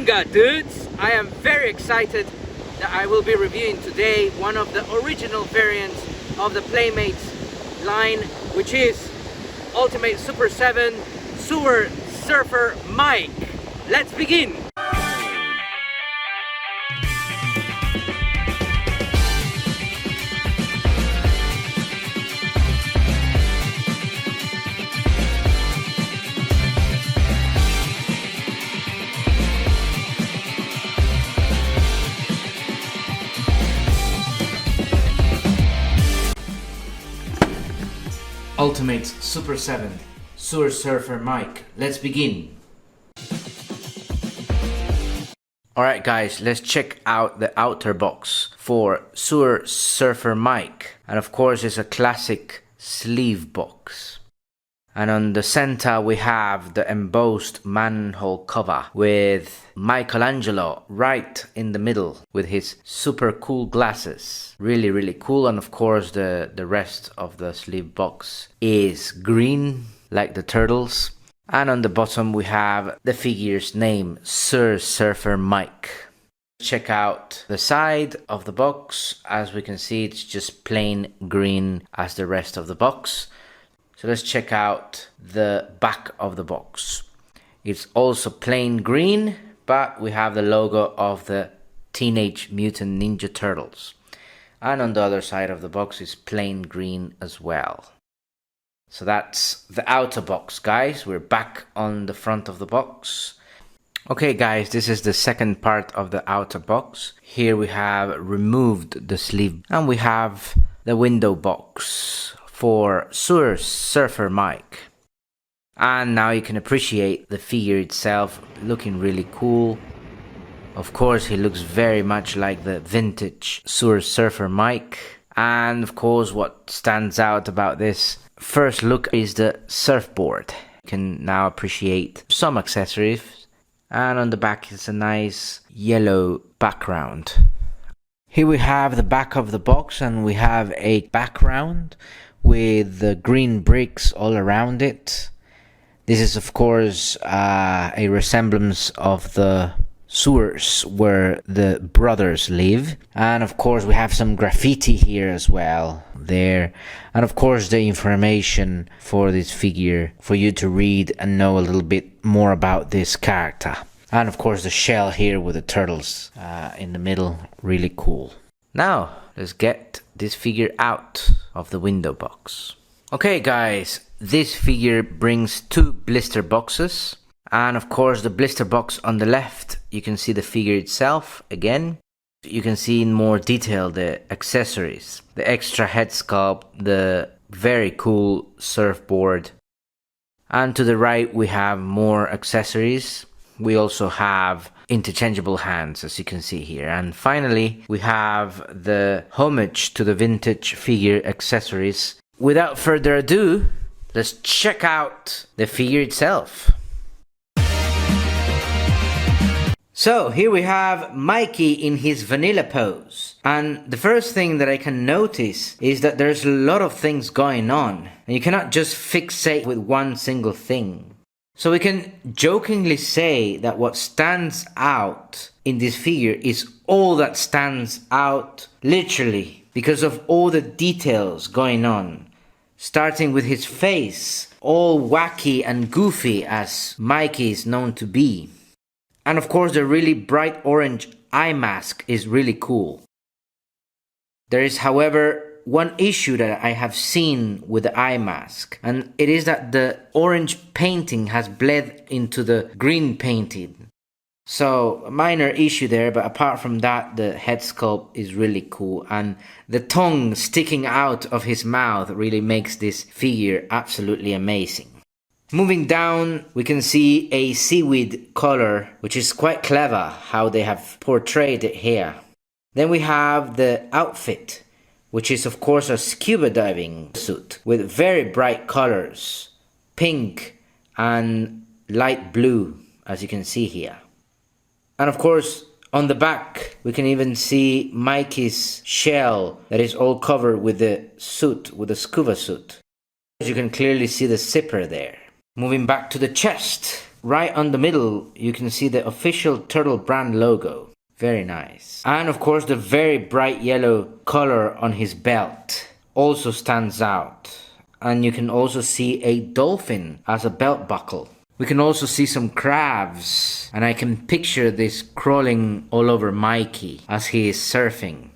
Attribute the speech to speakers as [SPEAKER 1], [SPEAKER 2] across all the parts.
[SPEAKER 1] Bunga dudes! I am very excited that I will be reviewing today one of the original variants of the Playmates line, which is Ultimate Super 7 Sewer Surfer Mike. Let's begin! Ultimate Super 7 Sewer Surfer Mike. Let's begin. Alright guys, let's check out the outer box for Sewer Surfer Mike. And of course it's a classic sleeve box. And on the center we have the embossed manhole cover with Michelangelo right in the middle with his super cool glasses. Really cool. And of course the rest of the sleeve box is green like the turtles. And on the bottom we have the figure's name, Sewer Surfer Mike. Check out the side of the box. As we can see, it's just plain green as the rest of the box. So let's check out the back of the box. It's also plain green, but we have the logo of the Teenage Mutant Ninja Turtles. And on the other side of the box is plain green as well. So that's the outer box, guys. We're back on the front of the box. Okay guys, this is the second part of the outer box. Here we have removed the sleeve and we have the window box for Sewer Surfer Mike. And now you can appreciate the figure itself looking really cool. Of course he looks very much like the vintage Sewer Surfer Mike. And of course what stands out about this first look is the surfboard. You can now appreciate some accessories. And on the back is a nice yellow background. Here we have the back of the box and we have a background with the green bricks all around it. This is of course a resemblance of the sewers where the brothers live. And of course we have some graffiti here as well there. And of course the information for this figure for you to read and know a little bit more about this character. And of course the shell here with the turtles in the middle, really cool. Now let's get this figure out of the window box. Okay guys, this figure brings two blister boxes. And of course the blister box on the left, you can see the figure itself again. You can see in more detail the accessories, the extra head sculpt, the very cool surfboard. And to the right we have more accessories. We also have interchangeable hands, as you can see here. And finally we have the homage to the vintage figure accessories. Without further ado, let's check out the figure itself. So here we have Mikey in his vanilla pose. And the first thing that I can notice is that there's a lot of things going on. And you cannot just fixate with one single thing. So we can jokingly say that what stands out in this figure is all that stands out literally because of all the details going on. Starting with his face, all wacky and goofy as Mikey is known to be. And of course the really bright orange eye mask is really cool. There is however one issue that I have seen with the eye mask, and it is that the orange painting has bled into the green painted. So a minor issue there, but apart from that the head sculpt is really cool and the tongue sticking out of his mouth really makes this figure absolutely amazing. Moving down, we can see a seaweed color, which is quite clever how they have portrayed it here. Then we have the outfit, which is of course a scuba diving suit with very bright colors, pink and light blue, as you can see here. And of course on the back we can even see Mikey's shell that is all covered with the suit, with the scuba suit. As you can clearly see the zipper there. Moving back to the chest, right on the middle, you can see the official Turtle brand logo. Very nice. And of course, the very bright yellow color on his belt also stands out. And you can also see a dolphin as a belt buckle. We can also see some crabs, and I can picture this crawling all over Mikey as he is surfing.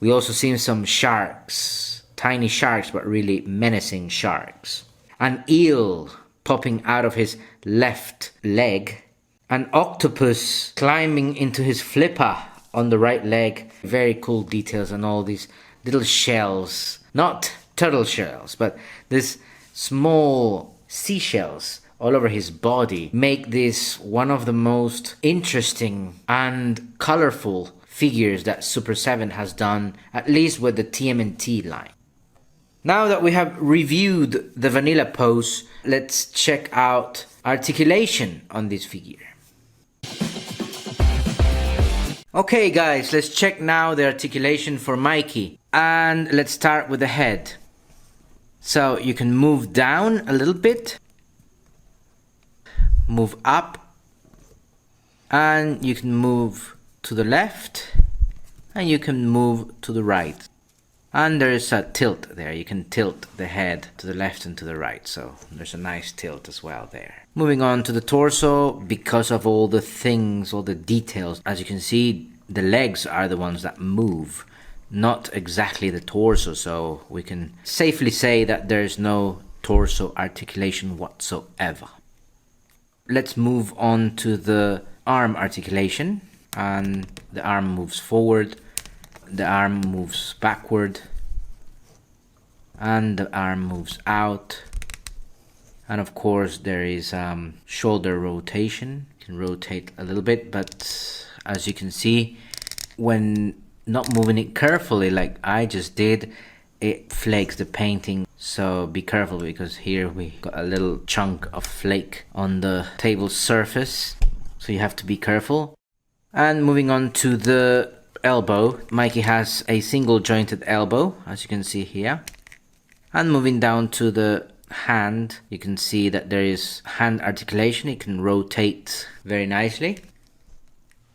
[SPEAKER 1] We also see some sharks, tiny sharks, but really menacing sharks. An eel popping out of his left leg. An octopus climbing into his flipper on the right leg. Very cool details on all these little shells. Not turtle shells, but these small seashells all over his body make this one of the most interesting and colorful figures that Super7 has done, at least with the TMNT line. Now that we have reviewed the vanilla pose, let's check out articulation on this figure. Okay guys, let's check now the articulation for Mikey. And let's start with the head. So you can move down a little bit, move up, and you can move to the left, and you can move to the right. And there's a tilt there. You can tilt the head to the left and to the right. So there's a nice tilt as well there. Moving on to the torso, because of all the things, all the details. As you can see, the legs are the ones that move, not exactly the torso. So we can safely say that there's no torso articulation whatsoever. Let's move on to the arm articulation. And the arm moves forward. The arm moves backward, and the arm moves out, and of course there is shoulder rotation. You can rotate a little bit, but as you can see, when not moving it carefully like I just did, it flakes the painting. So be careful, because here we got a little chunk of flake on the table surface, so you have to be careful. And moving on to the elbow, Mikey has a single jointed elbow, as you can see here. And moving down to the hand, you can see that there is hand articulation. It can rotate very nicely.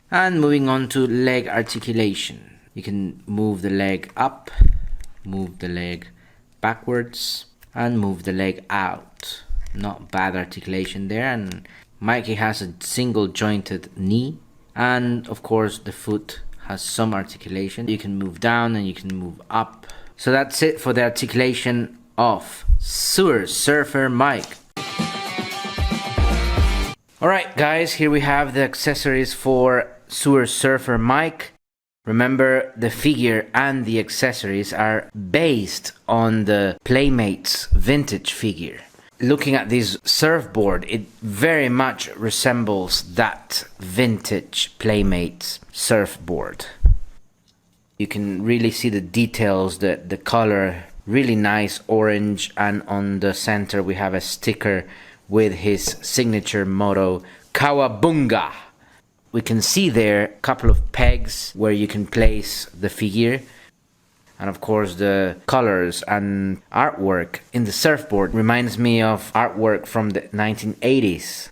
[SPEAKER 1] And moving on to leg articulation, you can move the leg up, move the leg backwards, and move the leg out. Not bad articulation there. And Mikey has a single jointed knee, and of course the foot has some articulation. You can move down and you can move up. So that's it for the articulation of Super Surfer Mike. Alright guys, here we have the accessories for Super Surfer Mike. Remember, the figure and the accessories are based on the Playmates vintage figure. Looking at this surfboard, it very much resembles that vintage Playmates surfboard. You can really see the details, the color, really nice orange, and on the center we have a sticker with his signature motto, Kawabunga. We can see there a couple of pegs where you can place the figure. And of course the colors and artwork in the surfboard reminds me of artwork from the 1980s.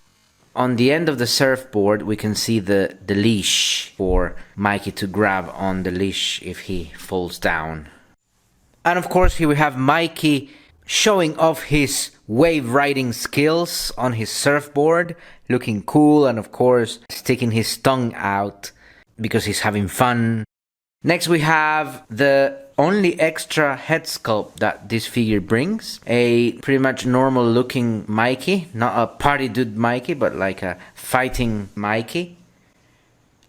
[SPEAKER 1] On the end of the surfboard we can see the leash for Mikey to grab on the leash if he falls down. And of course here we have Mikey showing off his wave riding skills on his surfboard, looking cool, and of course sticking his tongue out because he's having fun. Next we have the only extra head sculpt that this figure brings. A pretty much normal looking Mikey, not a party dude Mikey, but like a fighting Mikey.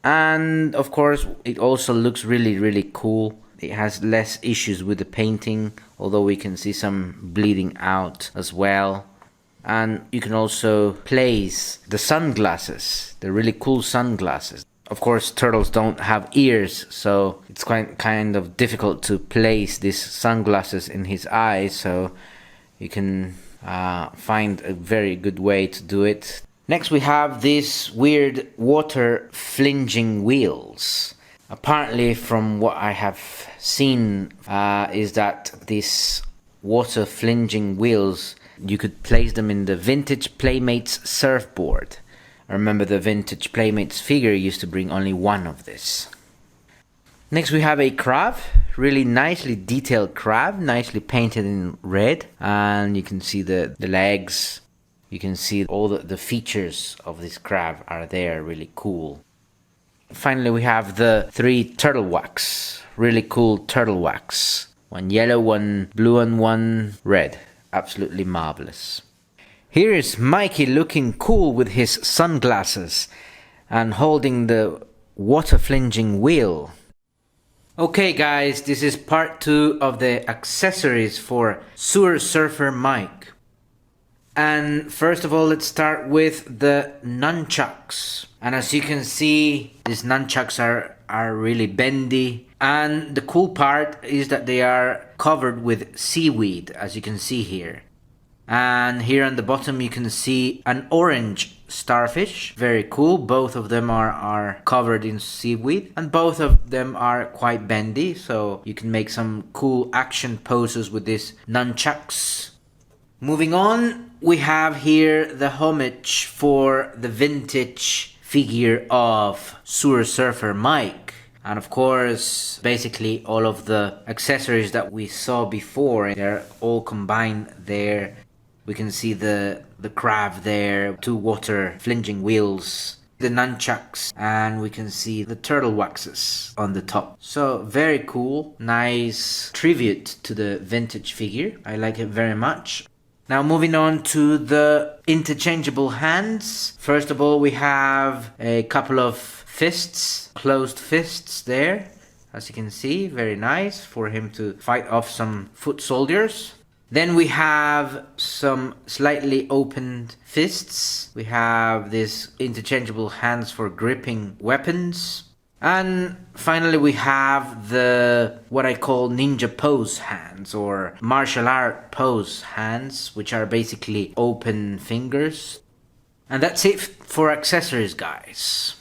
[SPEAKER 1] And of course it also looks really cool. It has less issues with the painting, although we can see some bleeding out as well. And you can also place the sunglasses, the really cool sunglasses. Of course, turtles don't have ears, so it's kind of difficult to place these sunglasses in his eyes, so you can find a very good way to do it. Next we have these weird water flinging wheels. Apparently, from what I have seen, is that these water flinging wheels, you could place them in the vintage Playmates surfboard. I remember the vintage Playmates figure used to bring only one of this. Next we have a crab, really nicely detailed crab, nicely painted in red, and you can see the legs, you can see all the features of this crab are there, really cool. Finally we have the 3 turtle wax, really cool turtle wax, one yellow, one blue and one red, absolutely marvelous. Here is Mikey looking cool with his sunglasses and holding the water flinging wheel. Okay guys, this is part 2 of the accessories for Sewer Surfer Mike. And first of all, let's start with the nunchucks. And as you can see, these nunchucks are really bendy. And the cool part is that they are covered with seaweed, as you can see here. And here on the bottom you can see an orange starfish, very cool. Both of them are covered in seaweed and both of them are quite bendy, so you can make some cool action poses with these nunchucks. Moving on, we have here the homage for the vintage figure of Sewer Surfer Mike. And of course, basically all of the accessories that we saw before, they're all combined there. We can see the crab there, 2 water flinging wheels, the nunchucks, and we can see the turtle waxes on the top. So very cool, nice tribute to the vintage figure. I like it very much. Now moving on to the interchangeable hands. First of all, we have a couple of fists, closed fists there. As you can see, very nice for him to fight off some foot soldiers. Then we have some slightly opened fists. We have these interchangeable hands for gripping weapons. And finally we have the what I call ninja pose hands or martial art pose hands, which are basically open fingers. And that's it for accessories, guys.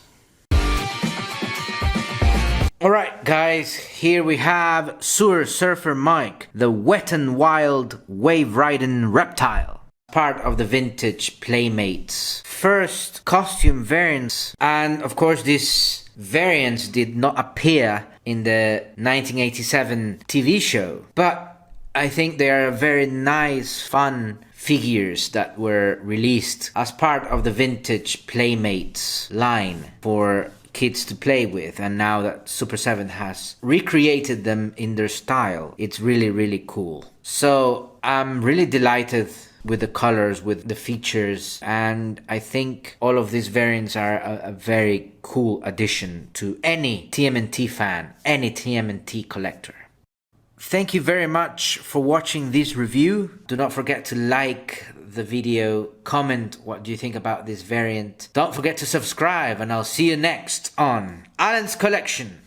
[SPEAKER 1] Alright guys, here we have Sewer Surfer Mike, the wet and wild wave riding reptile. Part of the vintage Playmates first costume variants, and of course these variants did not appear in the 1987 TV show, but I think they are very nice, fun figures that were released as part of the vintage Playmates line for kids to play with, and now that Super7 has recreated them in their style, it's really cool. So I'm really delighted with the colors, with the features, and I think all of these variants are a very cool addition to any TMNT fan, any TMNT collector. Thank you very much for watching this review. Do not forget to like the video, comment what do you think about this variant. Don't forget to subscribe, and I'll see you next on Alan's Collection.